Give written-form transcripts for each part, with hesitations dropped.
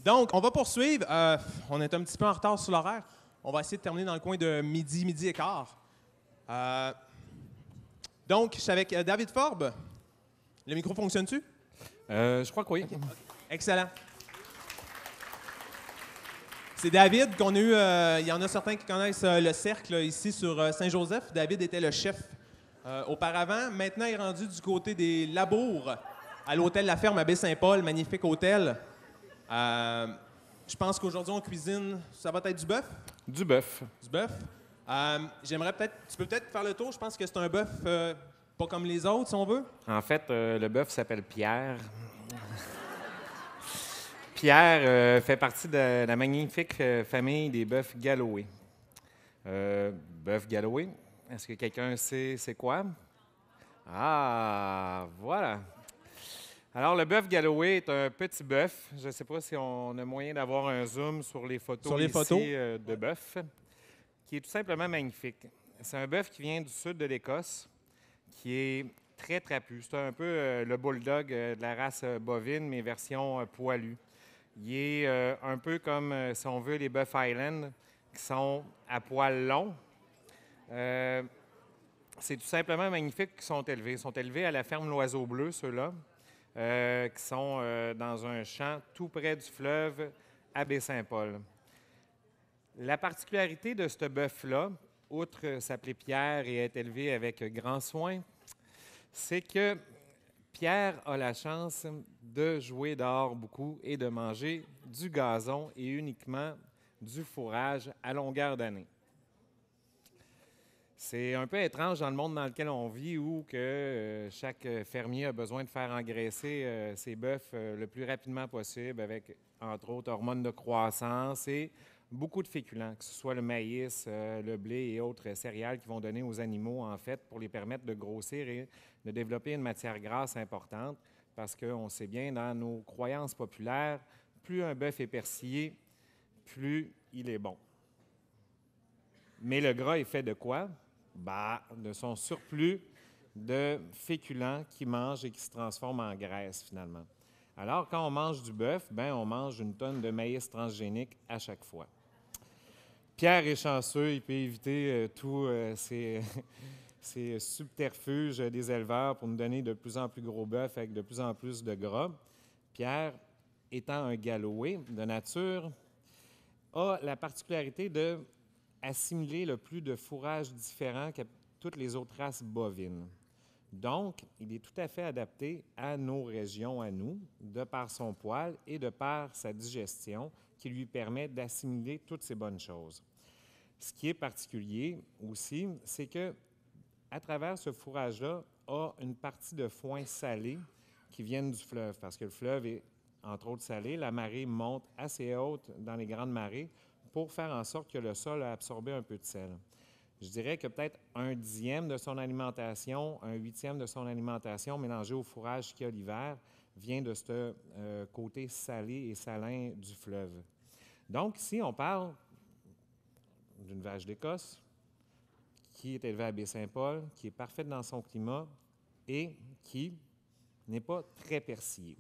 Donc, on va poursuivre. On est un petit peu en retard sur l'horaire. On va essayer de terminer dans le coin de midi et quart. Donc, je suis avec David Forbes. Le micro fonctionne-tu? Je crois que oui. Excellent. C'est David qu'on a eu. Il y en a certains qui connaissent le cercle ici sur Saint-Joseph. David était le chef auparavant. Maintenant, il est rendu du côté des labours à l'hôtel La Ferme à Baie-Saint-Paul. Magnifique hôtel. Je pense qu'aujourd'hui, on cuisine. Ça va être du bœuf? Du bœuf. Du bœuf. J'aimerais peut-être. Tu peux peut-être faire le tour. Je pense que c'est un bœuf pas comme les autres, si on veut. En fait, le bœuf s'appelle Pierre. Pierre fait partie de la magnifique famille des bœufs Galloway. Bœuf Galloway, est-ce que quelqu'un sait c'est quoi? Ah, voilà. Alors, le bœuf Galloway est un petit bœuf. Je ne sais pas si on a moyen d'avoir un zoom sur les photos, Sur les photos. de bœuf, qui est tout simplement magnifique. C'est un bœuf qui vient du sud de l'Écosse, qui est très trapu. C'est un peu le bulldog de la race bovine, mais version poilue. Il est un peu comme, si on veut, les bœufs Highland, qui sont à poils longs. C'est tout simplement magnifique qu'ils sont élevés. Ils sont élevés à la ferme L'Oiseau Bleu, ceux-là, qui sont dans un champ tout près du fleuve à Baie-Saint-Paul. La particularité de ce bœuf-là, outre s'appeler Pierre et être élevé avec grand soin, c'est que Pierre a la chance de jouer dehors beaucoup et de manger du gazon et uniquement du fourrage à longueur d'année. C'est un peu étrange dans le monde dans lequel on vit où que chaque fermier a besoin de faire engraisser ses bœufs le plus rapidement possible avec, entre autres, hormones de croissance et beaucoup de féculents, que ce soit le maïs, le blé et autres céréales qui vont donner aux animaux, en fait, pour les permettre de grossir et de développer une matière grasse importante, parce qu'on sait bien, dans nos croyances populaires, plus un bœuf est persillé, plus il est bon. Mais le gras est fait de quoi? De son surplus de féculents qui mange et qui se transforme en graisse, finalement. Alors, quand on mange du bœuf, on mange une tonne de maïs transgénique à chaque fois. Pierre est chanceux, il peut éviter tous ces subterfuges des éleveurs pour nous donner de plus en plus gros bœufs avec de plus en plus de gras. Pierre, étant un Galloway de nature, a la particularité de assimiler le plus de fourrage différent que toutes les autres races bovines. Donc, il est tout à fait adapté à nos régions, à nous, de par son poil et de par sa digestion, qui lui permet d'assimiler toutes ces bonnes choses. Ce qui est particulier aussi, c'est que à travers ce fourrage-là, a une partie de foin salé qui viennent du fleuve, parce que le fleuve est, entre autres, salé. La marée monte assez haute dans les grandes marées pour faire en sorte que le sol a absorbé un peu de sel. Je dirais que peut-être 1/10 de son alimentation, 1/8 de son alimentation mélangée au fourrage qu'il y a l'hiver vient de ce côté salé et salin du fleuve. Donc, ici, on parle d'une vache d'Écosse qui est élevée à Baie-Saint-Paul, qui est parfaite dans son climat et qui n'est pas très persillée.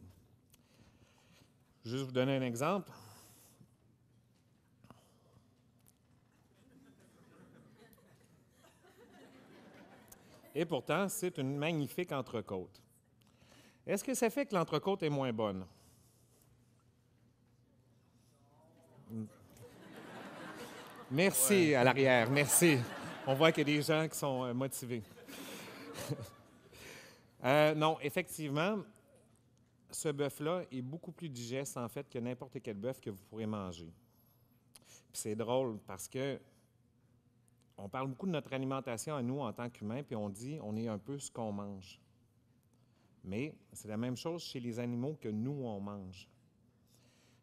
Juste vous donner un exemple. Et pourtant, c'est une magnifique entrecôte. Est-ce que ça fait que l'entrecôte est moins bonne? Merci à l'arrière, merci. On voit qu'il y a des gens qui sont motivés. Non, effectivement, ce bœuf-là est beaucoup plus digeste, en fait, que n'importe quel bœuf que vous pourrez manger. Puis c'est drôle parce que on parle beaucoup de notre alimentation à nous en tant qu'humains, puis on dit on est un peu ce qu'on mange. Mais c'est la même chose chez les animaux que nous, on mange.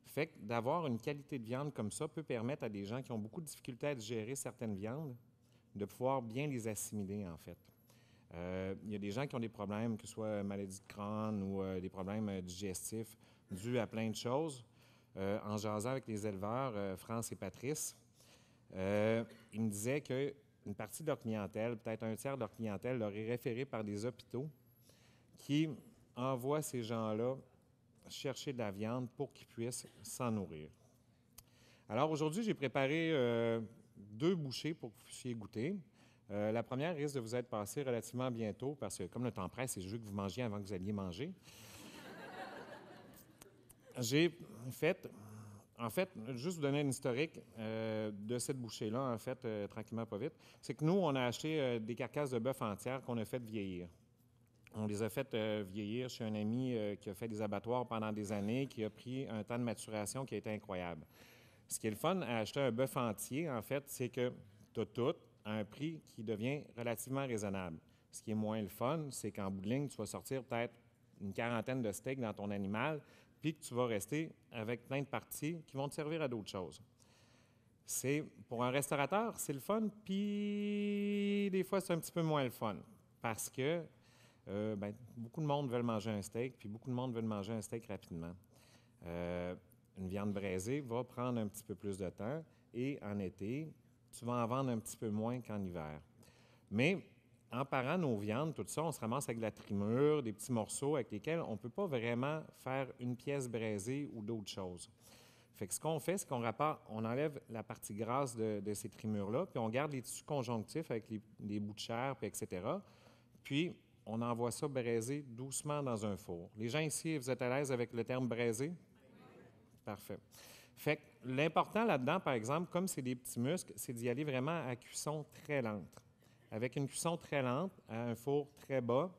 Fait que d'avoir une qualité de viande comme ça peut permettre à des gens qui ont beaucoup de difficultés à digérer certaines viandes de pouvoir bien les assimiler, en fait. Il y a des gens qui ont des problèmes, que ce soit maladie de Crohn ou des problèmes digestifs dus à plein de choses. En jasant avec les éleveurs, France et Patrice, ils me disaient qu'une partie de leur clientèle, peut-être un tiers de leur clientèle, leur est référée par des hôpitaux qui envoient ces gens-là chercher de la viande pour qu'ils puissent s'en nourrir. Alors aujourd'hui, j'ai préparé 2 bouchées pour que vous puissiez goûter. La première risque de vous être passée relativement bientôt parce que comme le temps presse, je veux que vous mangiez avant que vous alliez manger. J'ai fait, en fait, juste vous donner un historique de cette bouchée-là, en fait, tranquillement, pas vite. C'est que nous, on a acheté des carcasses de bœuf entières qu'on a fait vieillir. On les a fait vieillir chez un ami qui a fait des abattoirs pendant des années, qui a pris un temps de maturation qui a été incroyable. Ce qui est le fun à acheter un bœuf entier, en fait, c'est que tu as tout à un prix qui devient relativement raisonnable. Ce qui est moins le fun, c'est qu'en bout de ligne, tu vas sortir peut-être une quarantaine de steaks dans ton animal, puis que tu vas rester avec plein de parties qui vont te servir à d'autres choses. Pour un restaurateur, c'est le fun, puis des fois, c'est un petit peu moins le fun, parce que beaucoup de monde veut manger un steak, puis beaucoup de monde veut manger un steak rapidement. Une viande braisée va prendre un petit peu plus de temps, et en été, tu vas en vendre un petit peu moins qu'en hiver. Mais en parant nos viandes, tout ça, on se ramasse avec de la trimure, des petits morceaux avec lesquels on ne peut pas vraiment faire une pièce braisée ou d'autres choses. Fait que ce qu'on fait, c'est qu'on enlève la partie grasse de ces trimures-là, puis on garde les tissus conjonctifs avec les bouts de chair, puis etc. Puis, on envoie ça braiser doucement dans un four. Les gens ici, vous êtes à l'aise avec le terme braiser? Parfait. Fait que l'important là-dedans, par exemple, comme c'est des petits muscles, c'est d'y aller vraiment à cuisson très lente. Avec une cuisson très lente, à un four très bas,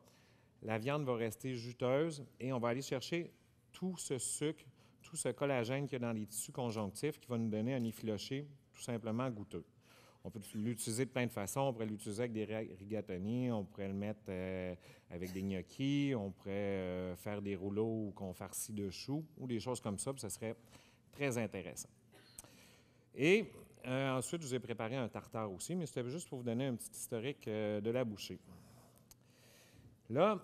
la viande va rester juteuse et on va aller chercher tout ce sucre, tout ce collagène qu'il y a dans les tissus conjonctifs qui va nous donner un effiloché tout simplement goûteux. On peut l'utiliser de plein de façons. On pourrait l'utiliser avec des rigatoni, on pourrait le mettre avec des gnocchis, on pourrait faire des rouleaux qu'on farcit de choux ou des choses comme ça, puis ça serait très intéressant. Et ensuite, je vous ai préparé un tartare aussi, mais c'était juste pour vous donner un petit historique de la bouchée. Là,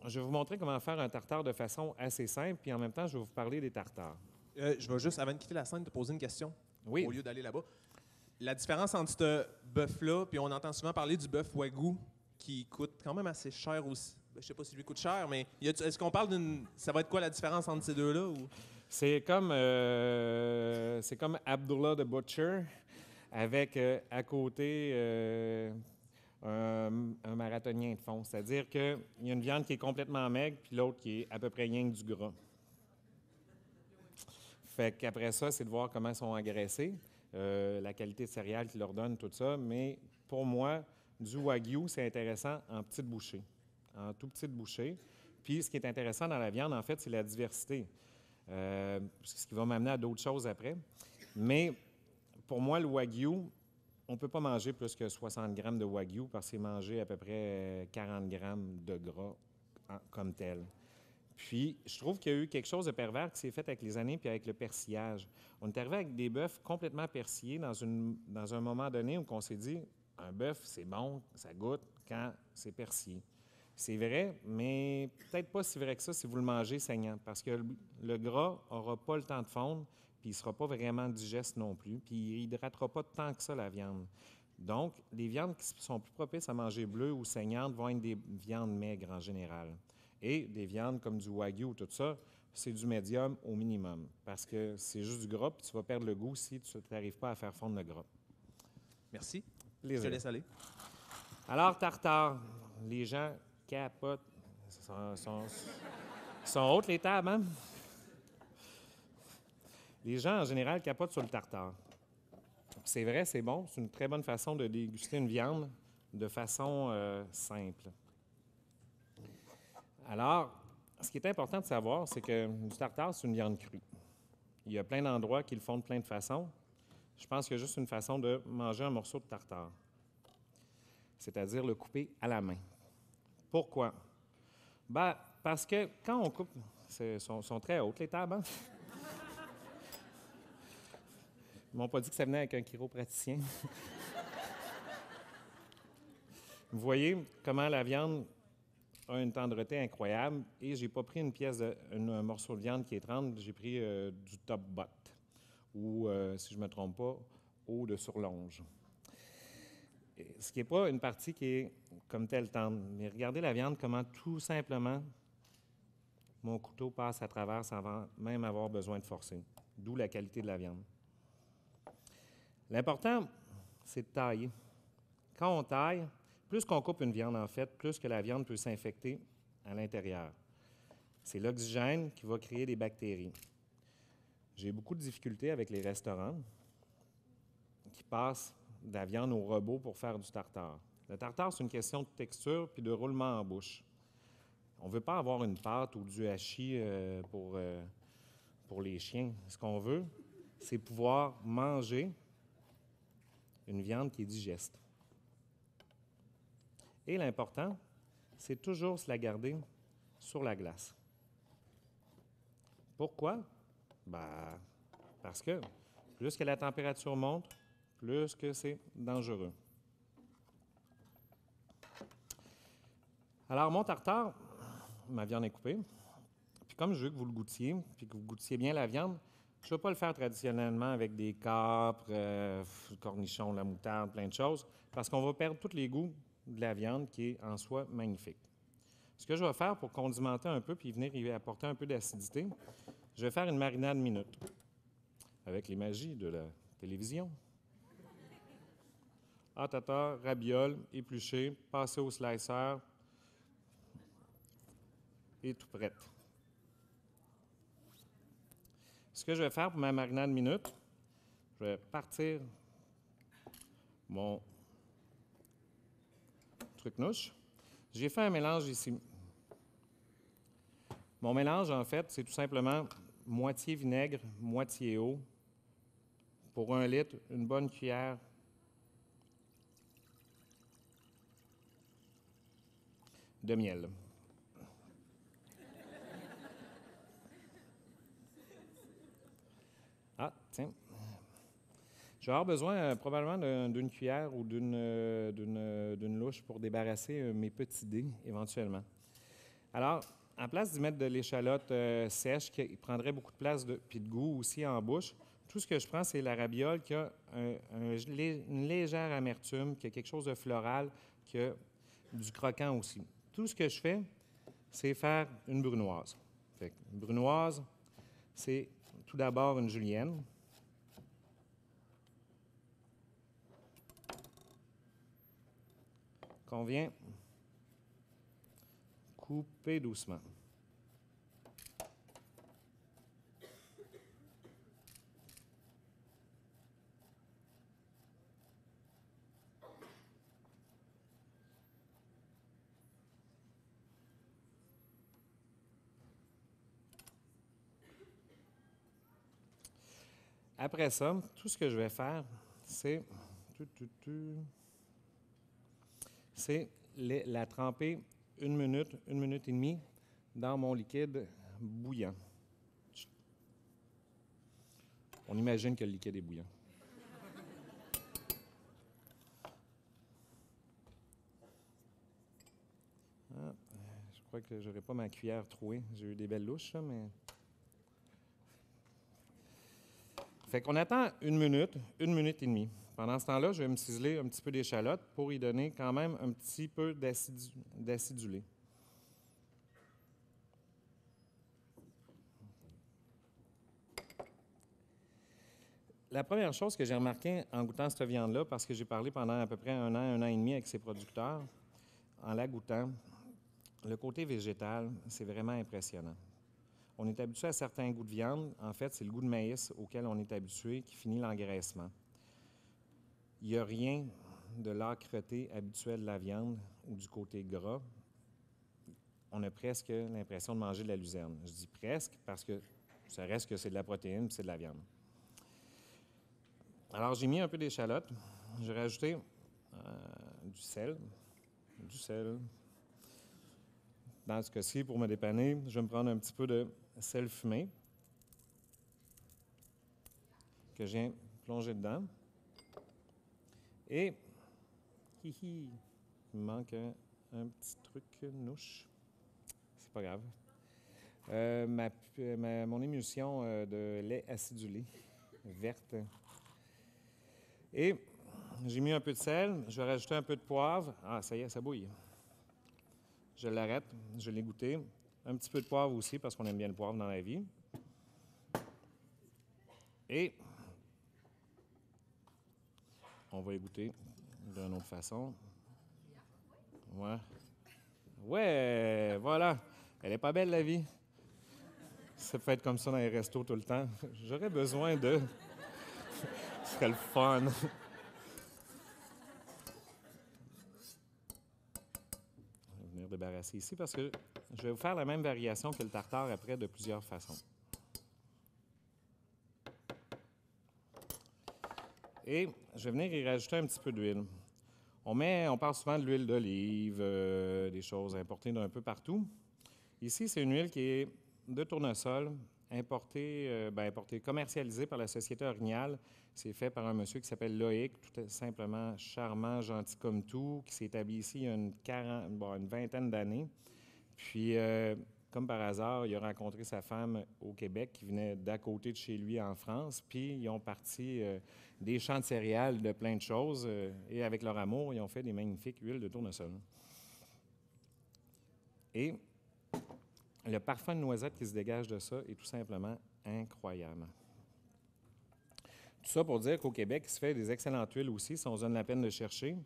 je vais vous montrer comment faire un tartare de façon assez simple, puis en même temps, je vais vous parler des tartares. Je vais juste, avant de quitter la scène, te poser une question. Oui. Au lieu d'aller là-bas. La différence entre ce bœuf-là, puis on entend souvent parler du bœuf wagyu, qui coûte quand même assez cher aussi. Je ne sais pas si lui coûte cher, mais est-ce qu'on parle d'une... Ça va être quoi la différence entre ces deux-là? Ou... C'est comme Abdullah the Butcher, avec à côté un marathonien de fond. C'est-à-dire qu'il y a une viande qui est complètement maigre, puis l'autre qui est à peu près rien que du gras. Fait qu'après ça, c'est de voir comment ils sont engraissés, la qualité de céréales qu'ils leur donnent, tout ça. Mais pour moi, du wagyu, c'est intéressant en petites bouchées, en tout petites bouchées. Puis ce qui est intéressant dans la viande, en fait, c'est la diversité. Ce qui va m'amener à d'autres choses après. Mais pour moi, le wagyu, on ne peut pas manger plus que 60 grammes de wagyu parce que c'est manger à peu près 40 grammes de gras comme tel. Puis, je trouve qu'il y a eu quelque chose de pervers qui s'est fait avec les années puis avec le persillage. On est arrivé avec des bœufs complètement persillés dans un moment donné où on s'est dit un bœuf, c'est bon, ça goûte quand c'est persillé. C'est vrai, mais peut-être pas si vrai que ça si vous le mangez saignant, parce que le gras n'aura pas le temps de fondre, puis il ne sera pas vraiment digeste non plus, puis il n'hydratera pas tant que ça la viande. Donc, les viandes qui sont plus propices à manger bleues ou saignantes vont être des viandes maigres en général. Et des viandes comme du wagyu ou tout ça, c'est du médium au minimum, parce que c'est juste du gras, puis tu vas perdre le goût si tu n'arrives pas à faire fondre le gras. Merci. Plaisir. Je te laisse aller. Alors, tartare, les gens capotent. Sont hautes les tables, hein? Les gens, en général, capotent sur le tartare. C'est vrai, c'est bon. C'est une très bonne façon de déguster une viande de façon simple. Alors, ce qui est important de savoir, c'est que du tartare, c'est une viande crue. Il y a plein d'endroits qui le font de plein de façons. Je pense qu'il y a juste une façon de manger un morceau de tartare, c'est-à-dire le couper à la main. Pourquoi? Ben, parce que quand on coupe, sont très hautes les tables, hein? Ils m'ont pas dit que ça venait avec un chiropraticien. Vous voyez comment la viande a une tendreté incroyable et j'ai pas pris un morceau de viande qui est tendre, j'ai pris du top butt ou, si je me trompe pas, haut de surlonge. Ce qui n'est pas une partie qui est comme telle tendre, mais regardez la viande, comment tout simplement mon couteau passe à travers sans même avoir besoin de forcer. D'où la qualité de la viande. L'important, c'est de tailler. Quand on taille, plus qu'on coupe une viande, en fait, plus que la viande peut s'infecter à l'intérieur. C'est l'oxygène qui va créer des bactéries. J'ai beaucoup de difficultés avec les restaurants qui passent de la viande au robot pour faire du tartare. Le tartare, c'est une question de texture puis de roulement en bouche. On ne veut pas avoir une pâte ou du hachis pour les chiens. Ce qu'on veut, c'est pouvoir manger une viande qui est digeste. Et l'important, c'est toujours se la garder sur la glace. Pourquoi? Parce que plus que la température monte, plus que c'est dangereux. Alors, mon tartare, ma viande est coupée. Puis comme je veux que vous le goûtiez, puis que vous goûtiez bien la viande, je ne vais pas le faire traditionnellement avec des capres, cornichons, la moutarde, plein de choses, parce qu'on va perdre tous les goûts de la viande qui est en soi magnifique. Ce que je vais faire pour condimenter un peu puis venir y apporter un peu d'acidité, je vais faire une marinade minute avec les magies de la télévision. Tata, rabiole, épluché, passé au slicer et tout prête. Ce que je vais faire pour ma marinade minute, je vais partir mon truc nouche. J'ai fait un mélange ici. Mon mélange, en fait, c'est tout simplement moitié vinaigre, moitié eau. Pour 1 litre, une bonne cuillère de miel. Tiens. Je vais avoir besoin probablement d'une cuillère ou d'une louche pour débarrasser mes petits dés, éventuellement. Alors, en place d'y mettre de l'échalote sèche, qui prendrait beaucoup de place puis de goût aussi en bouche, tout ce que je prends, c'est la rabiole qui a une légère amertume, qui a quelque chose de floral, qui a du croquant aussi. Tout ce que je fais, c'est faire une brunoise. Une brunoise, c'est tout d'abord une julienne. Qu'on vient couper doucement. Après ça, tout ce que je vais faire, c'est la tremper 1 minute et demie dans mon liquide bouillant. On imagine que le liquide est bouillant. Je crois que je n'aurai pas ma cuillère trouée. J'ai eu des belles louches, là, mais... Fait qu'on attend 1 minute et demie. Pendant ce temps-là, je vais me ciseler un petit peu d'échalote pour y donner quand même un petit peu d'acidulé. La première chose que j'ai remarqué en goûtant cette viande-là, parce que j'ai parlé pendant à peu près 1 an et demi avec ses producteurs, en la goûtant, le côté végétal, c'est vraiment impressionnant. On est habitué à certains goûts de viande. En fait, c'est le goût de maïs auquel on est habitué qui finit l'engraissement. Il n'y a rien de l'âcreté habituelle de la viande ou du côté gras. On a presque l'impression de manger de la luzerne. Je dis presque parce que ça reste que c'est de la protéine et c'est de la viande. Alors, j'ai mis un peu d'échalote. J'ai rajouté du sel. Dans ce cas-ci, pour me dépanner, je vais me prendre un petit peu de sel fumé que je viens plonger dedans. Et, il me manque un petit truc nouche. C'est pas grave. Mon émulsion de lait acidulé, verte. Et j'ai mis un peu de sel. Je vais rajouter un peu de poivre. Ça y est, ça bouille. Je l'arrête. Je l'ai goûté. Un petit peu de poivre aussi, parce qu'on aime bien le poivre dans la vie. Et on va y goûter d'une autre façon. Ouais. Ouais, voilà. Elle est pas belle, la vie. Ça peut être comme ça dans les restos tout le temps. J'aurais besoin de... Ce serait le fun. Je vais venir débarrasser ici parce que je vais vous faire la même variation que le tartare après de plusieurs façons. Et je vais venir y rajouter un petit peu d'huile. On parle souvent de l'huile d'olive, des choses importées d'un peu partout. Ici, c'est une huile qui est de tournesol, importée, commercialisée par la Société Orignale. C'est fait par un monsieur qui s'appelle Loïc, tout simplement charmant, gentil comme tout, qui s'est établi ici il y a une vingtaine d'années. Puis, comme par hasard, il a rencontré sa femme au Québec, qui venait d'à côté de chez lui en France. Puis, ils ont parti des champs de céréales, de plein de choses. Et avec leur amour, ils ont fait des magnifiques huiles de tournesol. Et le parfum de noisette qui se dégage de ça est tout simplement incroyable. Tout ça pour dire qu'au Québec, il se fait des excellentes huiles aussi, si on se donne la peine de chercher,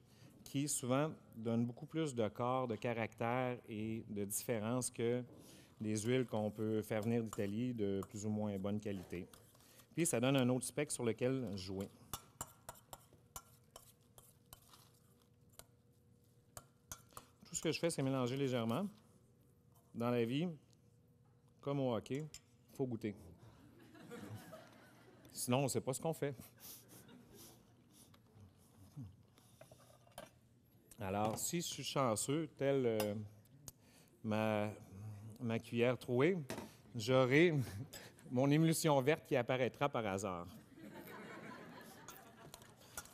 qui souvent donnent beaucoup plus de corps, de caractère et de différence que des huiles qu'on peut faire venir d'Italie de plus ou moins bonne qualité. Puis ça donne un autre spectre sur lequel jouer. Tout ce que je fais, c'est mélanger légèrement. Dans la vie, comme au hockey, il faut goûter. Sinon, on ne sait pas ce qu'on fait. Alors, si je suis chanceux, telle ma cuillère trouée, j'aurai mon émulsion verte qui apparaîtra par hasard.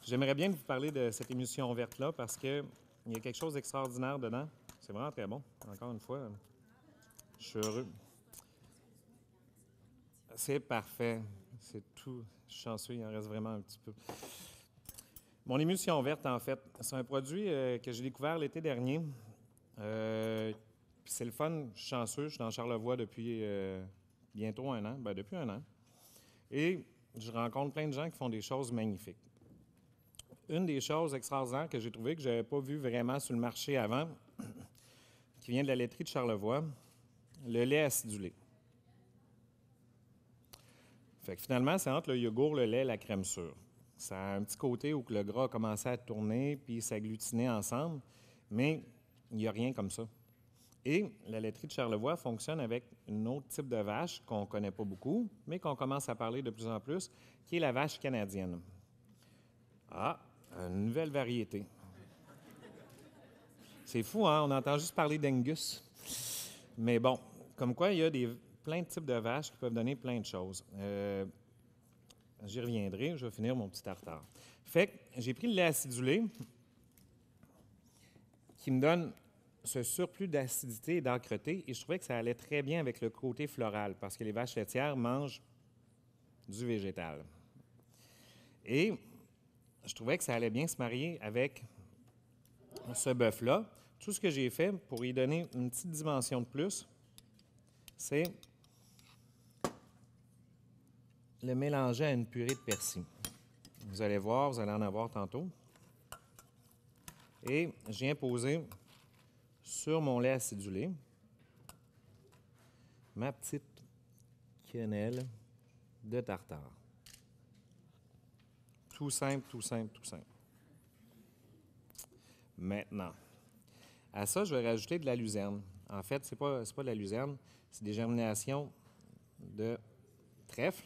J'aimerais bien vous parler de cette émulsion verte-là parce qu'il y a quelque chose d'extraordinaire dedans. C'est vraiment très bon. Encore une fois, je suis heureux. C'est parfait. C'est tout. Je suis chanceux, il en reste vraiment un petit peu. Mon émulsion verte, en fait, c'est un produit que j'ai découvert l'été dernier. Puis c'est le fun, je suis chanceux, je suis dans Charlevoix depuis bientôt un an, depuis un an. Et je rencontre plein de gens qui font des choses magnifiques. Une des choses extraordinaires que j'ai trouvées, que je n'avais pas vu vraiment sur le marché avant, qui vient de la laiterie de Charlevoix, le lait acidulé. Fait que finalement, c'est entre le yogourt, le lait et la crème sûre. Ça a un petit côté où le gras a commencé à tourner puis s'agglutiner ensemble, mais il n'y a rien comme ça. Et la laiterie de Charlevoix fonctionne avec un autre type de vache qu'on ne connaît pas beaucoup, mais qu'on commence à parler de plus en plus, qui est la vache canadienne. Ah, une nouvelle variété. C'est fou, hein? On entend juste parler d'Angus. Mais bon, comme quoi, il y a plein de types de vaches qui peuvent donner plein de choses. J'y reviendrai, je vais finir mon petit tartare. Fait que j'ai pris le lait acidulé qui me donne ce surplus d'acidité et d'âcreté et je trouvais que ça allait très bien avec le côté floral parce que les vaches laitières mangent du végétal. Et je trouvais que ça allait bien se marier avec ce bœuf-là. Tout ce que j'ai fait pour y donner une petite dimension de plus, c'est le mélanger à une purée de persil. Vous allez voir, vous allez en avoir tantôt. Et je viens poser sur mon lait acidulé ma petite quenelle de tartare. Tout simple, tout simple, tout simple. Maintenant, à ça, je vais rajouter de la luzerne. En fait, c'est pas de la luzerne, c'est des germinations de trèfle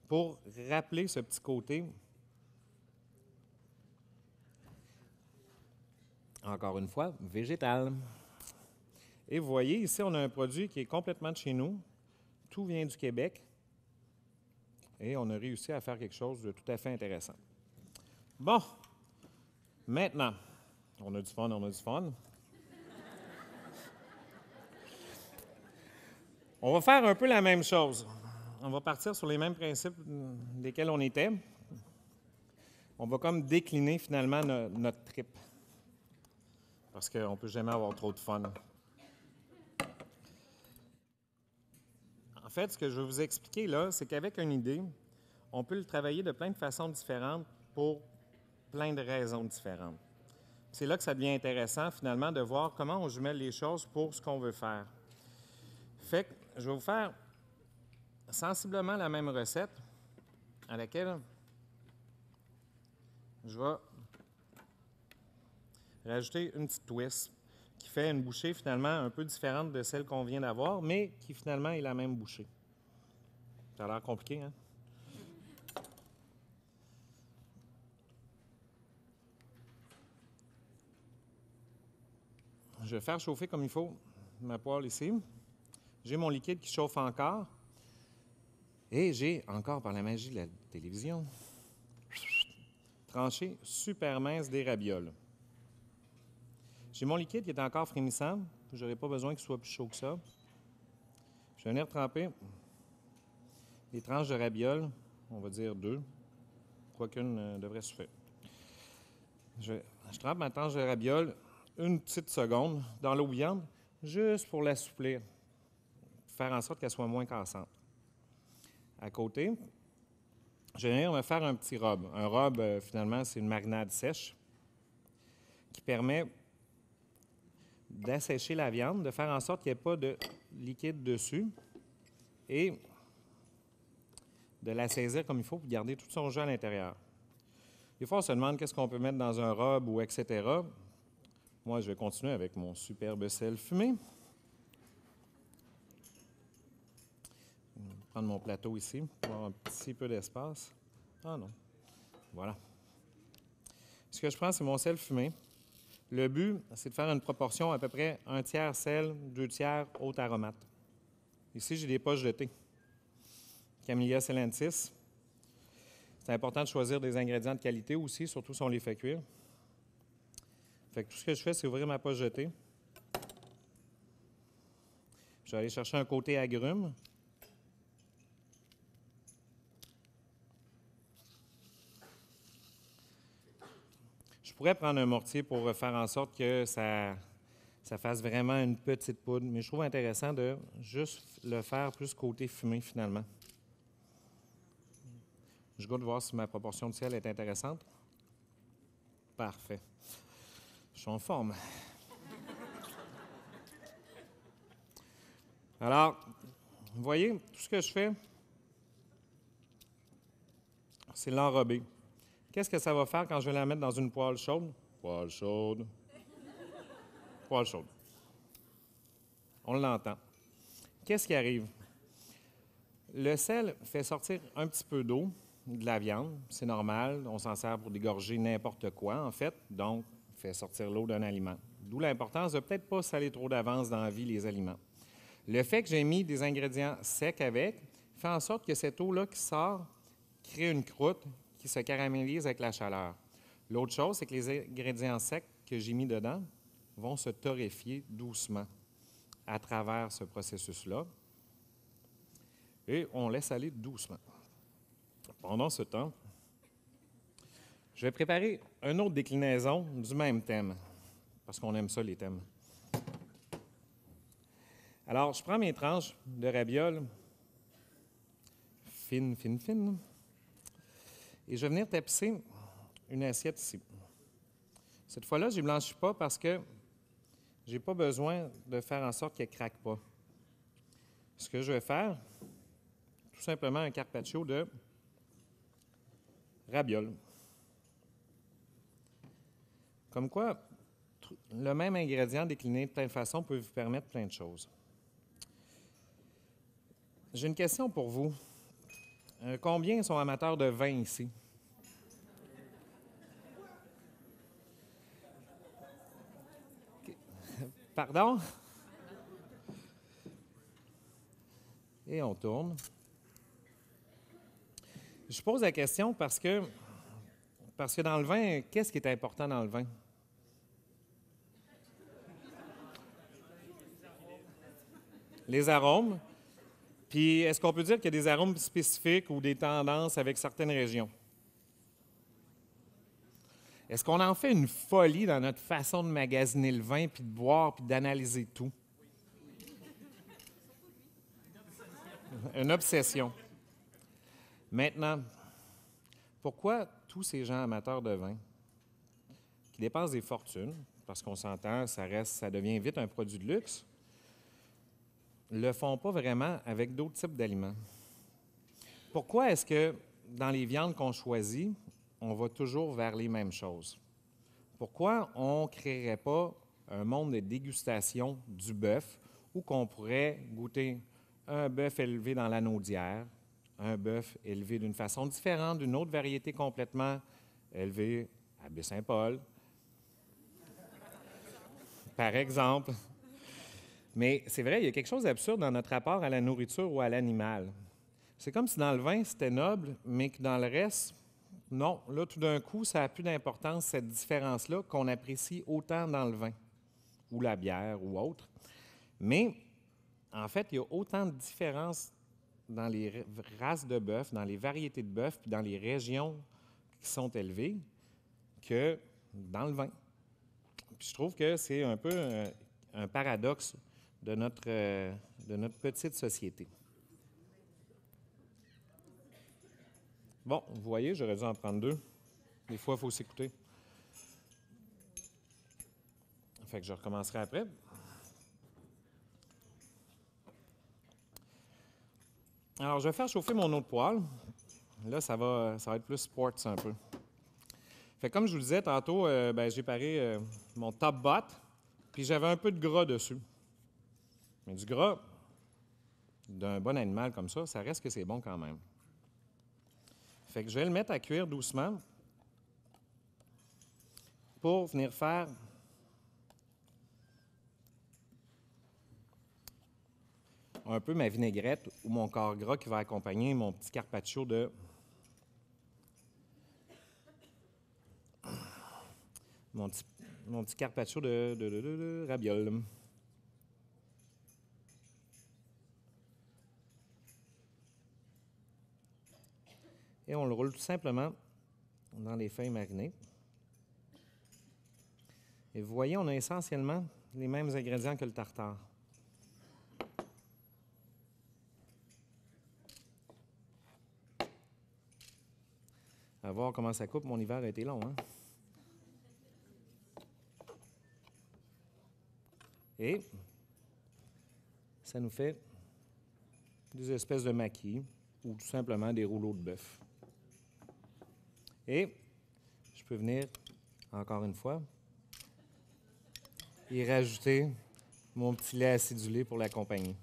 pour rappeler ce petit côté, encore une fois, végétal. Et vous voyez, ici, on a un produit qui est complètement de chez nous. Tout vient du Québec. Et on a réussi à faire quelque chose de tout à fait intéressant. Bon, maintenant, on a du fun, on a du fun. On va faire un peu la même chose. On va partir sur les mêmes principes desquels on était. On va comme décliner finalement notre trip. Parce qu'on ne peut jamais avoir trop de fun. En fait, ce que je vais vous expliquer là, c'est qu'avec une idée, on peut le travailler de plein de façons différentes pour plein de raisons différentes. C'est là que ça devient intéressant, finalement, de voir comment on jumelle les choses pour ce qu'on veut faire. Fait que je vais vous faire sensiblement la même recette à laquelle je vais rajouter une petite twist qui fait une bouchée finalement un peu différente de celle qu'on vient d'avoir, mais qui finalement est la même bouchée. Ça a l'air compliqué, hein? Je vais faire chauffer comme il faut ma poêle ici. J'ai mon liquide qui chauffe encore. Et j'ai, encore par la magie de la télévision, tranché super mince des ravioles. J'ai mon liquide qui est encore frémissant. Je n'aurai pas besoin qu'il soit plus chaud que ça. Je vais venir tremper les tranches de ravioles, on va dire 2, quoiqu'une devrait suffire. Je trempe ma tranche de ravioles une petite seconde dans l'eau bouillante, juste pour l'assouplir, faire en sorte qu'elle soit moins cassante. À côté, je vais venir me faire un petit rub. Un rub, finalement, c'est une marinade sèche qui permet d'assécher la viande, de faire en sorte qu'il n'y ait pas de liquide dessus et de la saisir comme il faut pour garder tout son jus à l'intérieur. Des fois, on se demande qu'est-ce qu'on peut mettre dans un rub ou etc. Moi, je vais continuer avec mon superbe sel fumé. Je vais prendre mon plateau ici pour avoir un petit peu d'espace. Ah non. Voilà. Ce que je prends, c'est mon sel fumé. Le but, c'est de faire une proportion à peu près 1 tiers sel, 2 tiers haute aromate. Ici, j'ai des poches de thé. Camellia celentis. C'est important de choisir des ingrédients de qualité aussi, surtout si on les fait cuire. Fait que tout ce que je fais, c'est ouvrir ma poche de thé. Je vais aller chercher un côté agrumes. Je pourrais prendre un mortier pour faire en sorte que ça fasse vraiment une petite poudre, mais je trouve intéressant de juste le faire plus côté fumé finalement. Je goûte voir si ma proportion de sel est intéressante. Parfait. Je suis en forme. Alors, vous voyez, tout ce que je fais, c'est l'enrober. Qu'est-ce que ça va faire quand je vais la mettre dans une poêle chaude? Poêle chaude. Poêle chaude. On l'entend. Qu'est-ce qui arrive? Le sel fait sortir un petit peu d'eau de la viande. C'est normal. On s'en sert pour dégorger n'importe quoi, en fait. Donc, fait sortir l'eau d'un aliment. D'où l'importance de peut-être pas saler trop d'avance dans la vie les aliments. Le fait que j'ai mis des ingrédients secs avec fait en sorte que cette eau-là qui sort crée une croûte qui se caramélise avec la chaleur. L'autre chose, c'est que les ingrédients secs que j'ai mis dedans vont se torréfier doucement à travers ce processus-là. Et on laisse aller doucement. Pendant ce temps, je vais préparer une autre déclinaison du même thème, parce qu'on aime ça, les thèmes. Alors, je prends mes tranches de ravioles fines, et je vais venir tapisser une assiette ici. Cette fois-là, je ne blanchis pas parce que je n'ai pas besoin de faire en sorte qu'elle ne craque pas. Ce que je vais faire, tout simplement un carpaccio de ravioles. Comme quoi, le même ingrédient décliné de plein de façons peut vous permettre plein de choses. J'ai une question pour vous. Combien sont amateurs de vin ici? Pardon? Et on tourne. Je pose la question parce que dans le vin, qu'est-ce qui est important dans le vin? Les arômes. Puis, est-ce qu'on peut dire qu'il y a des arômes spécifiques ou des tendances avec certaines régions? Est-ce qu'on en fait une folie dans notre façon de magasiner le vin, puis de boire, puis d'analyser tout? une obsession. Maintenant, pourquoi tous ces gens amateurs de vin, qui dépensent des fortunes, parce qu'on s'entend, ça devient vite un produit de luxe, ne le font pas vraiment avec d'autres types d'aliments? Pourquoi est-ce que dans les viandes qu'on choisit, on va toujours vers les mêmes choses? Pourquoi on ne créerait pas un monde de dégustation du bœuf où qu'on pourrait goûter un bœuf élevé dans l'anneau d'Hyères, un bœuf élevé d'une façon différente, d'une autre variété complètement élevée à Baie-Saint-Paul, par exemple? Mais c'est vrai, il y a quelque chose d'absurde dans notre rapport à la nourriture ou à l'animal. C'est comme si dans le vin, c'était noble, mais que dans le reste, non. Là, tout d'un coup, ça n'a plus d'importance, cette différence-là, qu'on apprécie autant dans le vin, ou la bière, ou autre. Mais, en fait, il y a autant de différences dans les races de bœuf, dans les variétés de bœuf, puis dans les régions qui sont élevées, que dans le vin. Puis je trouve que c'est un peu un paradoxe de notre petite société. Bon, vous voyez, j'aurais dû en prendre 2. Des fois, il faut s'écouter. Fait que je recommencerai après. Alors, je vais faire chauffer mon eau de poêle. Là, ça va être plus sports un peu. Fait que comme je vous le disais tantôt, j'ai paré mon top bot, puis j'avais un peu de gras dessus. Mais du gras d'un bon animal comme ça reste que c'est bon quand même. Fait que je vais le mettre à cuire doucement pour venir faire un peu ma vinaigrette ou mon corps gras qui va accompagner mon petit carpaccio de mon petit carpaccio de ravioles. Et on le roule tout simplement dans les feuilles marinées. Et vous voyez, on a essentiellement les mêmes ingrédients que le tartare. À voir comment ça coupe, mon hiver a été long, hein? Et ça nous fait des espèces de maquis ou tout simplement des rouleaux de bœuf. Et je peux venir, encore une fois, y rajouter mon petit lait acidulé pour l'accompagner.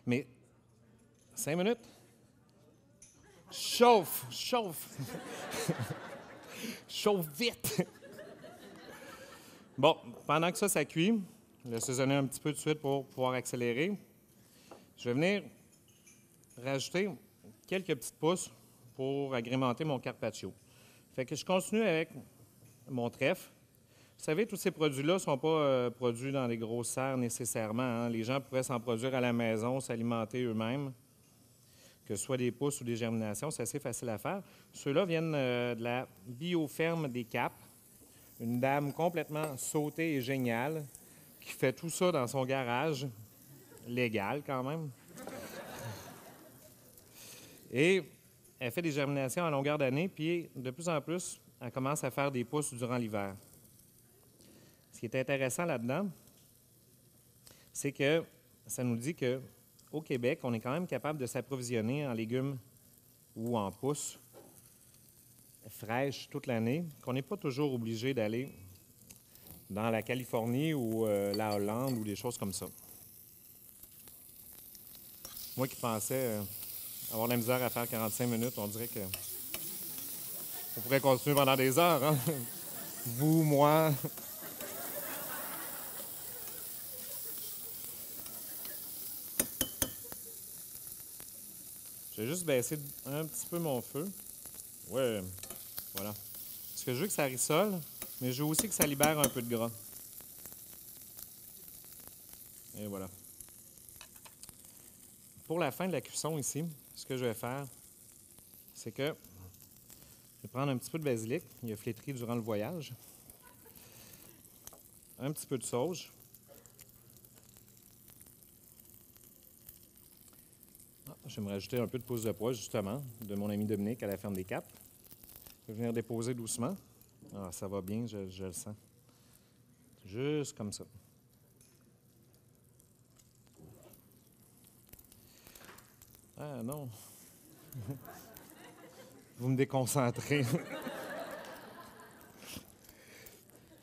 Mais 5 minutes? Chauffe! Chauffe vite! Bon, pendant que ça cuit, je vais assaisonner un petit peu tout de suite pour pouvoir accélérer. Je vais venir rajouter quelques petites pousses pour agrémenter mon carpaccio. Fait que je continue avec mon trèfle. Vous savez, tous ces produits-là ne sont pas produits dans des grosses serres nécessairement, hein. Les gens pourraient s'en produire à la maison, s'alimenter eux-mêmes, que ce soit des pousses ou des germinations, c'est assez facile à faire. Ceux-là viennent de la bioferme des Caps, une dame complètement sautée et géniale qui fait tout ça dans son garage, légal quand même. Et elle fait des germinations à longueur d'année, puis de plus en plus, elle commence à faire des pousses durant l'hiver. Ce qui est intéressant là-dedans, c'est que ça nous dit qu'au Québec, on est quand même capable de s'approvisionner en légumes ou en pousses fraîches toute l'année, qu'on n'est pas toujours obligé d'aller dans la Californie ou la Hollande ou des choses comme ça. Moi qui pensais avoir de la misère à faire 45 minutes, on dirait que on pourrait continuer pendant des heures, hein? Vous, moi. Je vais juste baisser un petit peu mon feu. Ouais, voilà. Parce que je veux que ça rissole, mais je veux aussi que ça libère un peu de gras. Et voilà. pour la fin de la cuisson ici, ce que je vais faire, c'est que je vais prendre un petit peu de basilic. Il a flétri durant le voyage. Un petit peu de sauge. Je vais me rajouter un peu de pousse de pois, justement, de mon ami Dominique à la ferme des Capes. Je vais venir déposer doucement. Ah, ça va bien, je le sens. Juste comme ça. Ah non. Vous me déconcentrez.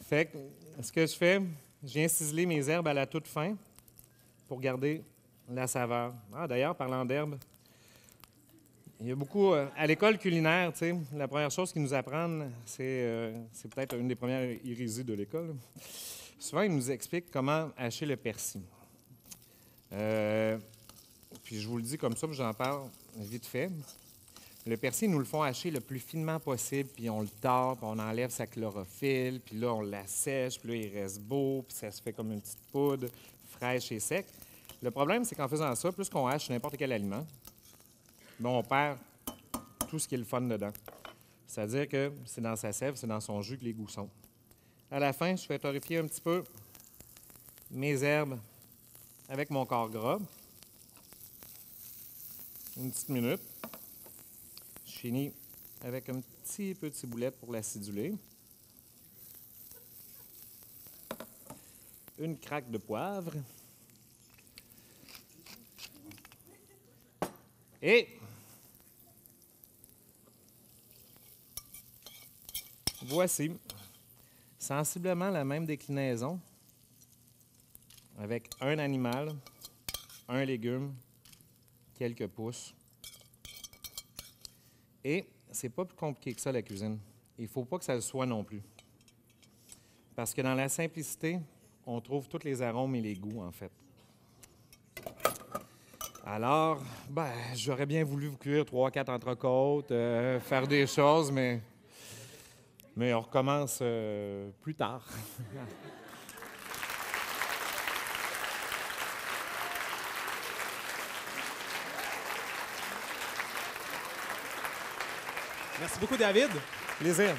Fait que, ce que je fais, je viens ciseler mes herbes à la toute fin pour garder la saveur. Ah, d'ailleurs, parlant d'herbes, il y a beaucoup... à l'école culinaire, tu sais, la première chose qu'ils nous apprennent, c'est peut-être une des premières hérésies de l'école. Souvent, ils nous expliquent comment hacher le persil. Puis je vous le dis comme ça, puis j'en parle vite fait. Le persil, nous le font hacher le plus finement possible, puis on le tord, puis on enlève sa chlorophylle, puis là, on l'assèche, puis là, il reste beau, puis ça se fait comme une petite poudre fraîche et sec. Le problème, c'est qu'en faisant ça, plus qu'on hache n'importe quel aliment, bien, on perd tout ce qui est le fun dedans. C'est-à-dire que c'est dans sa sève, c'est dans son jus que les goûts sont. À la fin, je fais torréfier un petit peu mes herbes avec mon corps gras. Une petite minute. Je finis avec un petit peu de ciboulette pour l'aciduler. Une craque de poivre. Et voici sensiblement la même déclinaison avec un animal, un légume, quelques pousses. Et c'est pas plus compliqué que ça, la cuisine. Il ne faut pas que ça le soit non plus. Parce que dans la simplicité, on trouve tous les arômes et les goûts, en fait. Alors, j'aurais bien voulu vous cuire 3-4 entrecôtes, faire des choses, mais on recommence plus tard. Merci beaucoup, David. Plaisir.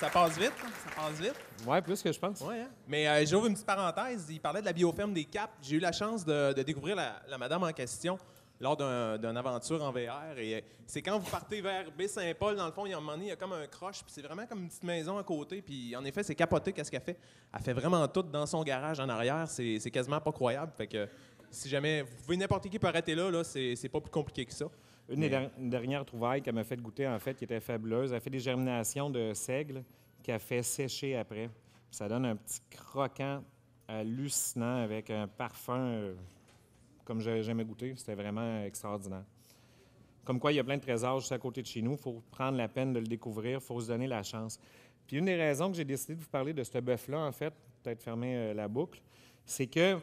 Ça passe vite, hein? Ça passe vite. Oui, plus que je pense. Ouais, hein? Mais j'ouvre une petite parenthèse. Il parlait de la bioferme des Capes. J'ai eu la chance de découvrir la madame en question lors d'une aventure en VR. Et c'est quand vous partez vers Baie-Saint-Paul, dans le fond, il y a un moment donné, il y a comme un croche, puis c'est vraiment comme une petite maison à côté. Puis en effet, c'est capoté qu'est-ce qu'elle fait. Elle fait vraiment tout dans son garage en arrière. C'est quasiment pas croyable. Fait que si jamais vous pouvez n'importe qui peut arrêter là, c'est pas plus compliqué que ça. Une dernière trouvaille qu'elle m'a fait goûter, en fait, qui était fabuleuse. Elle fait des germinations de seigle qu'elle fait sécher après. Ça donne un petit croquant hallucinant avec un parfum comme je n'ai jamais goûté. C'était vraiment extraordinaire. Comme quoi, il y a plein de trésors juste à côté de chez nous. Il faut prendre la peine de le découvrir. Il faut se donner la chance. Puis une des raisons que j'ai décidé de vous parler de ce bœuf-là, en fait, peut-être fermer la boucle, c'est que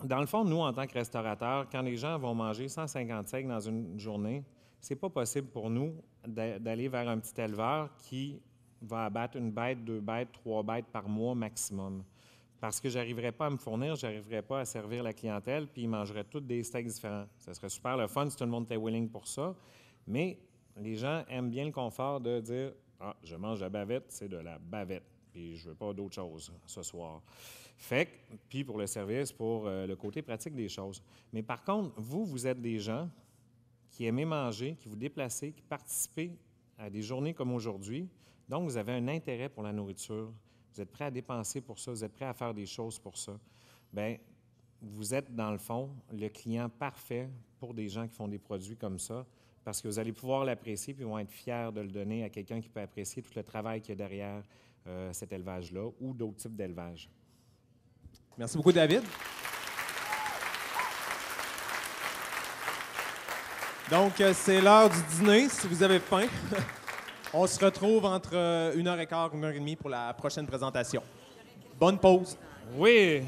dans le fond, nous, en tant que restaurateurs, quand les gens vont manger 150 steaks dans une journée, c'est pas possible pour nous d'aller vers un petit éleveur qui va abattre une bête, 2 bêtes, 3 bêtes par mois maximum. Parce que je n'arriverais pas à me fournir, je n'arriverais pas à servir la clientèle, puis ils mangeraient tous des steaks différents. Ça serait super le fun si tout le monde était willing pour ça, mais les gens aiment bien le confort de dire « Ah, je mange de la bavette, c'est de la bavette, puis je veux pas d'autre chose ce soir. » Fait que, puis pour le service, pour le côté pratique des choses. Mais par contre, vous êtes des gens qui aimez manger, qui vous déplacez, qui participez à des journées comme aujourd'hui. Donc, vous avez un intérêt pour la nourriture. Vous êtes prêt à dépenser pour ça. Vous êtes prêt à faire des choses pour ça. Bien, vous êtes, dans le fond, le client parfait pour des gens qui font des produits comme ça parce que vous allez pouvoir l'apprécier puis ils vont être fiers de le donner à quelqu'un qui peut apprécier tout le travail qu'il y a derrière cet élevage-là ou d'autres types d'élevage. Merci beaucoup, David. Donc, c'est l'heure du dîner, si vous avez faim. On se retrouve entre 1h15 et 1h30 pour la prochaine présentation. Bonne pause. Oui!